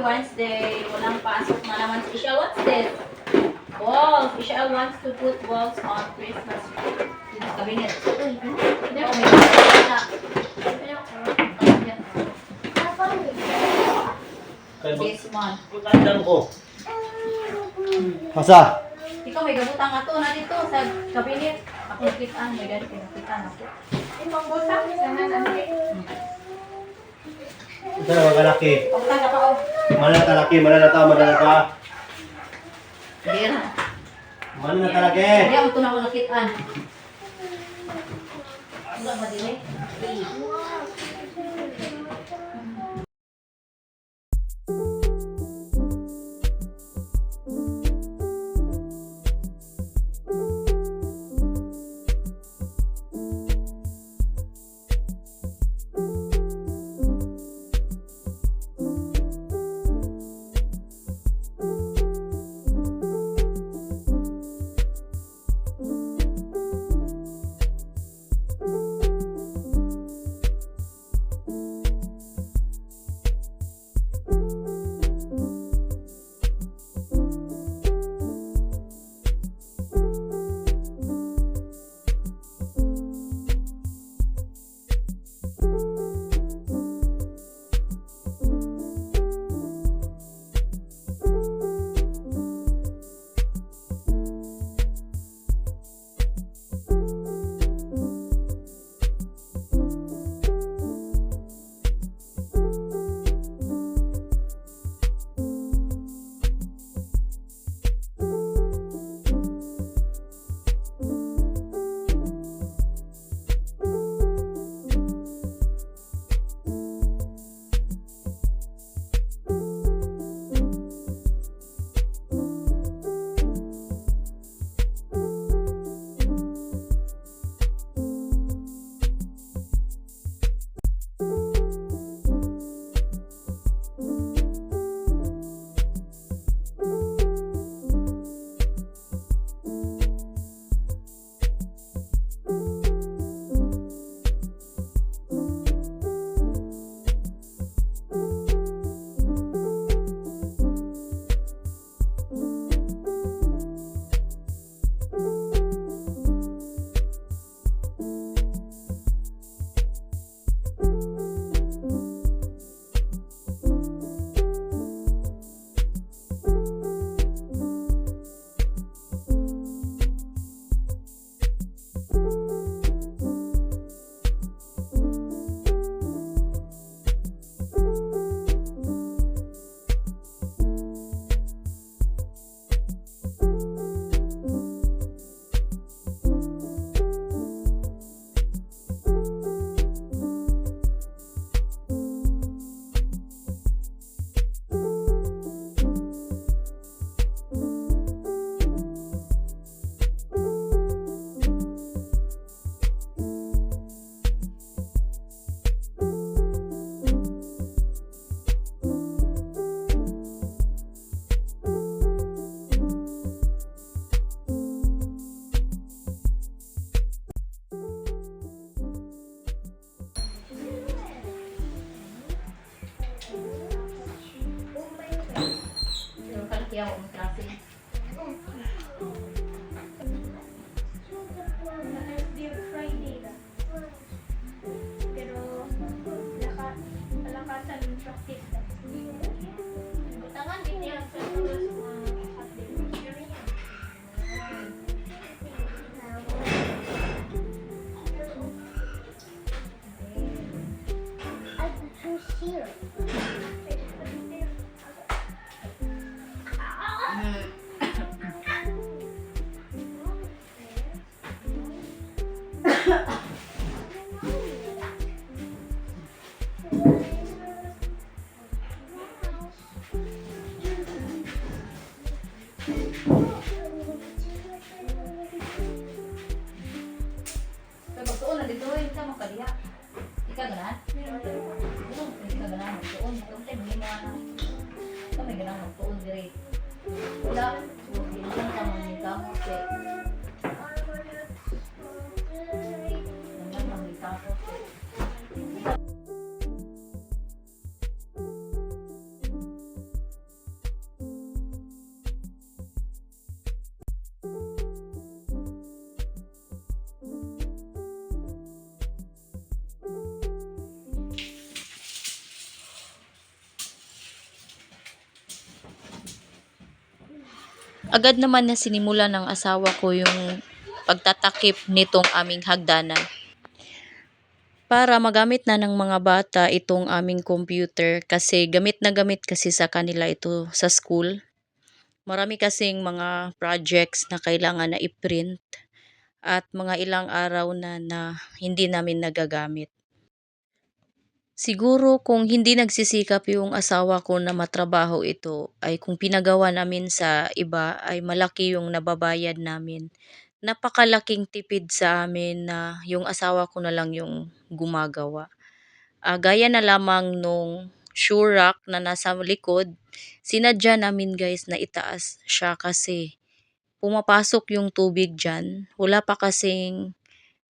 Wednesday. Walang pasok na naman. Special, what's this? Balls. Special wants to put balls on Christmas tree. Dito sa kabinet. Hindi ako may na. This one. Pagkandang ko. Masa? Ikaw may gabutang ato na dito sa kabinet. Ako kitaan. May ganit kitaan ako. Imang butang, sana nanti. Ito na mga kalaki. Pagkatang ka pa oh. Manata laki, manata. Hindi na. Manata laki. Hindi ako ito na ako nakitaan. Wala ba din eh? Agad naman na sinimula ng asawa ko yung pagtatakip nitong aming hagdanan. Para magamit na ng mga bata itong aming computer kasi gamit na gamit kasi sa kanila ito sa school. Marami kasing mga projects na kailangan na i-print at mga ilang araw na hindi namin nagagamit. Siguro kung hindi nagsisikap yung asawa ko na matrabaho ito ay kung pinagawa namin sa iba ay malaki yung nababayad namin. Napakalaking tipid sa amin na yung asawa ko na lang yung gumagawa. Gaya na lamang nung shoe rack na nasa likod, sinadya namin guys na itaas siya kasi pumapasok yung tubig dyan. Wala pa kasing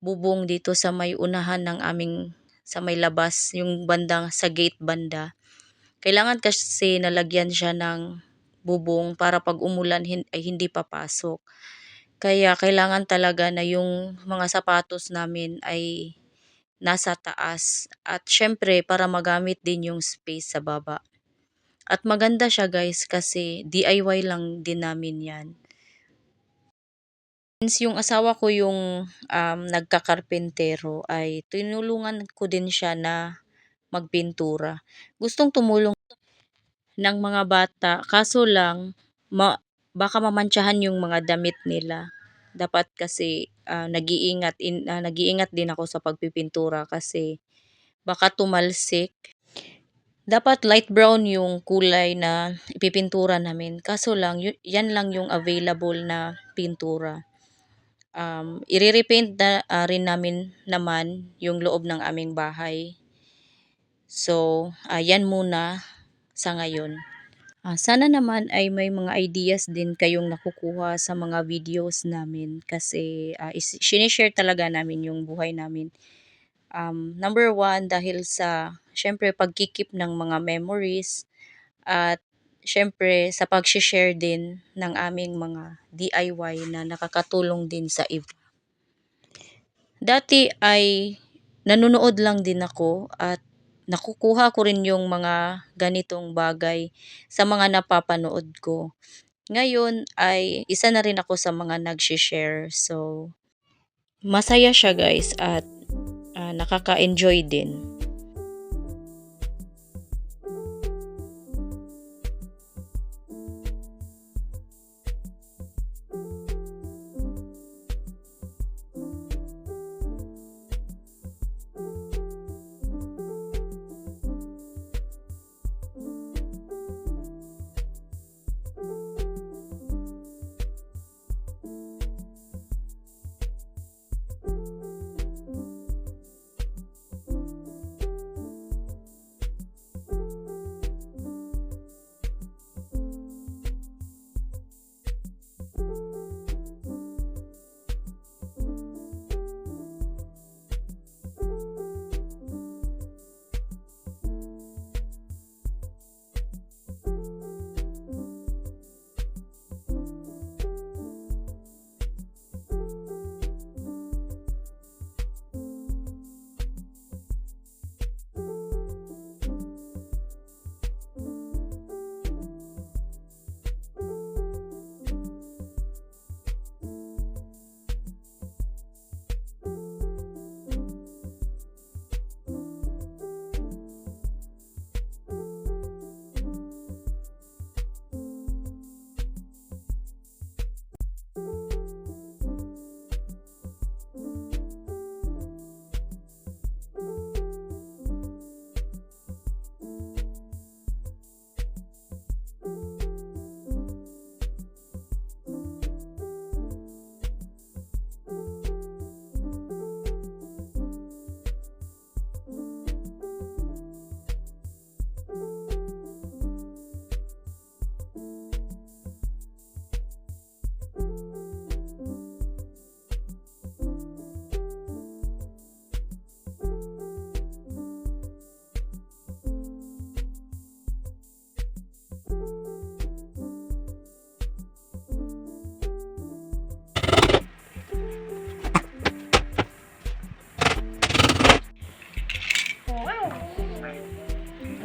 bubong dito sa may unahan ng aming sa may labas, yung bandang sa gate banda. Kailangan kasi nalagyan siya ng bubong para pag umulan ay hindi papasok. Kaya kailangan talaga na yung mga sapatos namin ay nasa taas. At syempre para magamit din yung space sa baba. At maganda siya guys kasi DIY lang din namin yan. Since yung asawa ko yung nagkakarpentero ay tinulungan ko din siya na magpintura. Gustong tumulong ng mga bata kaso lang baka mamantsahan yung mga damit nila. Dapat kasi nag-iingat din ako sa pagpipintura kasi baka tumalsik. Dapat light brown yung kulay na ipipintura namin. Kaso lang yan lang yung available na pintura. I-repaint na rin namin naman yung loob ng aming bahay. So, yan muna sa ngayon. Sana naman ay may mga ideas din kayong nakukuha sa mga videos namin kasi sinishare talaga namin yung buhay namin. Number one, dahil sa syempre pagkikip ng mga memories at syempre sa pag-share din ng aming mga DIY na nakakatulong din sa iba. Dati ay nanonood lang din ako at nakukuha ko rin yung mga ganitong bagay sa mga napapanood ko. Ngayon ay isa na rin ako sa mga nag-share. So, masaya siya guys at nakaka-enjoy din.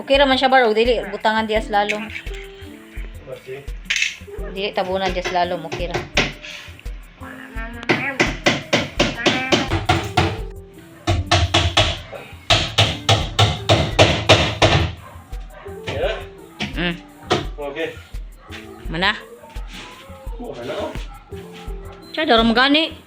Okay raman siya bar, o dili butangan dias lalo. Kasi, Dili tabunan just lalo mo kira. Yeah? Mm. Okay. Mana? Oh, ano? Siya, darong magani.